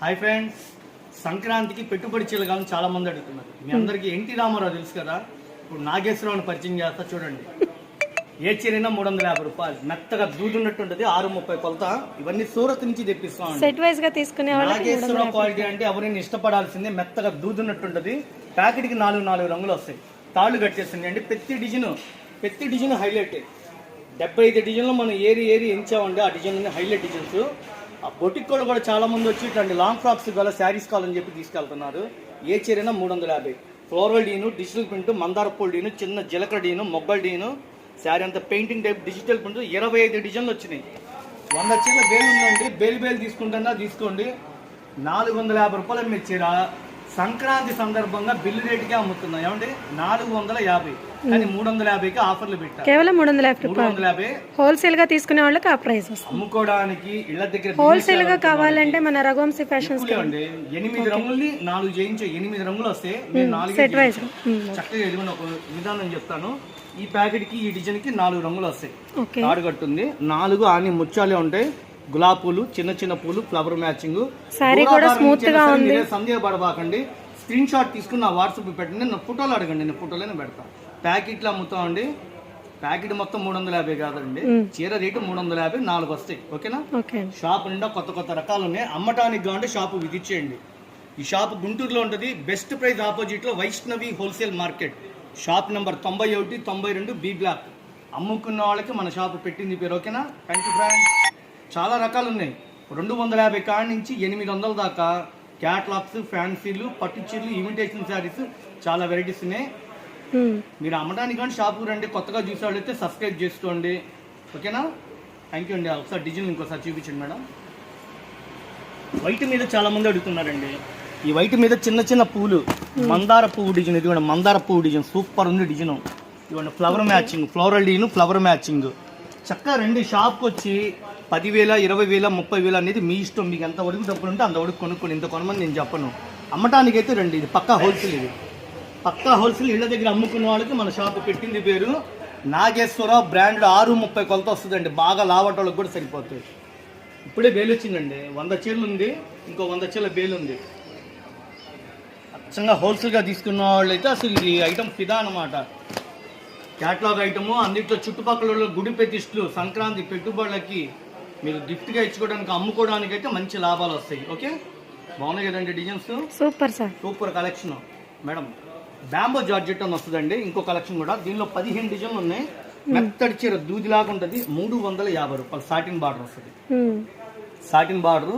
Hi friends, సంక్రాంతికి పెట్టుబడి చీరలు చాలా మంది అడుగుతున్నారు. మీ అందరికి ఎన్టీ రామారావు తెలుసు కదా. ఇప్పుడు నాగేశ్వరరావుని పరిచయం చేస్తా చూడండి. ఏ చీరైనా 350 రూపాయలు. మెత్తగా దూదున్నట్టుంటది, 630 కొలత. ఇవన్నీ సూరత్ నుంచి తెప్పిస్తాం. సెట్ వైజ్ గా తీసుకునే నాగేశ్వరరావు క్వాలిటీ అంటే ఎవరైనా ఇష్టపడాల్సిందే. మెత్తగా దూదున్నట్టుంటది. ప్యాకెట్ కి 4 రంగులు వస్తాయి. తాళ్ళు కట్టేస్తుంది అండి. ప్రతి డిజైన్ హైలైట్. 75 డిజైన్లో మనం ఏరి ఎంచామండి. ఆ డిజైన్ హైలైట్ డిజైన్స్. ఆ బొటిక్ కూడా చాలా మంది వచ్చి ఇట్లాంటి లాంగ్ ఫ్రాక్స్ గల శారీస్ కావాలని చెప్పి తీసుకెళ్తున్నారు. ఏ చీరైనా 350. ఫ్లోరల్ డీను, డిజిటల్ ప్రింట్, మందార పూల డీను, చిన్న జీలకర్ర డీను, మొగ్గల డీను, శారీ అంతా పెయింటింగ్ టైప్ డిజిటల్ ప్రింట్. 25 డిజైన్లు వచ్చినాయి. 100 చీరల బేలు ఉందండి. బేలు తీసుకుంటున్నా తీసుకోండి. 450 రూపాయలు అమ్మే చీర సంక్రాంతి సందర్భంగా బిల్లు రేటుకే అమ్ముతున్నాం. ఏమండి 450, కానీ 350కి ఆఫర్లు పెట్టారు. కేవలం 350. హోల్సేల్ గా తీసుకునే వాళ్ళకి ఆ ప్రైస్ అమ్ముకోవడానికి ఇళ్ల దగ్గర హోల్సేల్ గా కావాలంటే మన రఘువంశీ ఫ్యాషన్స్ అండి. 8 రంగుల్ని 4 చేయించే 8 రంగులు వస్తాయి. సెట్ వైజ్ చక్కగా ఎదుగుని ఒక విధానం చెప్తాను. ఈ ప్యాకెట్ కి ఈ డిజైన్ కి 4 రంగులు వస్తాయి. తాడు కట్టుంది. 4 ఆని ముత్యాలే ఉంటాయి. గులాబీ పూలు, చిన్న పూలు, ఫ్లవర్ మ్యాచింగ్. సారీ కూడా స్మూత్ గా ఉంది. సందేహపడబాకండి. స్క్రీన్ షాట్ తీసుకుని నా వాట్సాప్ పెట్టండి. నేను ఫోటోలు అడగండి, నేను ఫోటోలోనే పెడతాను. ప్యాకెట్లు అమ్ముతామండి. ప్యాకెట్ మొత్తం 350 కాదండి. చీర రేటు 350, 4 వస్తాయి. ఓకేనా? షాప్ నిండా కొత్త రకాలు ఉన్నాయి. అమ్మటానికి కావాలంటే షాపు విజిట్ చేయండి. ఈ షాప్ గుంటూరులో ఉంటుంది. బెస్ట్ ప్రైస్ ఆపోజిట్ లో Vaishnavi wholesale market. Shop number 91, 92 B block. అమ్ముకున్న వాళ్ళకి మన షాపు పెట్టింది పేరు. ఓకేనా? Thank you friends. చాలా రకాలు ఉన్నాయి. 250 కాడి నుంచి 800 దాకా క్యాట్లాగ్స్, ఫ్యాన్సీలు, పట్టు చీరలు, ఇమిటేషన్ శారీస్, చాలా వెరైటీస్ ఉన్నాయి. మీరు అమ్మడానికి కానీ షాపు రండి. కొత్తగా చూసేవాళ్ళైతే సబ్స్క్రైబ్ చేసుకోండి. ఓకేనా? థ్యాంక్ యూ అండి. ఒకసారి డిజైన్ ఇంకోసారి చూపించండి మేడం. వైట్ మీద చాలా మంది అడుగుతున్నారండి. ఈ వైట్ మీద చిన్న పూలు, మందార పువ్వు డిజైన్. ఇది కూడా మందార పువ్వు డిజైన్ సూపర్ ఉంది డిజైన్. ఇవ్వండి ఫ్లవర్ మ్యాచింగ్, ఫ్లోరల్ డీను, ఫ్లవర్ మ్యాచింగ్. చక్కగా రండి షాప్కి వచ్చి 10,000, 20,000, 30,000 అనేది మీ ఇష్టం. మీకు ఎంత వరకు డబ్బులు ఉంటే అంత వరకు కొనుక్కోండి. ఇంత కొనమని నేను చెప్పను. అమ్మటానికి అయితే రండి. ఇది పక్కా హోల్సేల్. ఇది పక్కా హోల్సేల్. ఇళ్ళ దగ్గర అమ్ముకున్న వాళ్ళకి మన షాప్ పెట్టింది పేరు నాగేశ్వరరావు బ్రాండ్. 630 కొలత వస్తుందండి. బాగా లావటోళ్ళకి కూడా సరిపోతుంది. ఇప్పుడే బేలు వచ్చిందండి. 100 చీరలు ఉంది. ఇంకో 100 చీరల బేలు ఉంది. అచ్చంగా హోల్సేల్గా తీసుకున్న వాళ్ళు అయితే అసలు ఈ ఐటమ్ ఫిదా అనమాట. Catalogue item. అందులో చుట్టుపక్కల గుడి ప్రతిష్టలు, సంక్రాంతి పెట్టుబడులకి మీరు గిఫ్ట్గా ఇచ్చుకోవడానికి, అమ్ముకోవడానికి అయితే మంచి లాభాలు వస్తాయి. ఓకే, బాగున్నాయి కదండి designs. Super sir, super collection madam. Bamboo georgette అని వస్తుందండి. ఇంకో కలెక్షన్ కూడా. దీనిలో 15 డిజైన్లు ఉన్నాయి. మెత్తడి చీర దూదిలాగా ఉంటుంది. 350 రూపాయలు. సాటిన్ బార్డర్ వస్తుంది. Satin border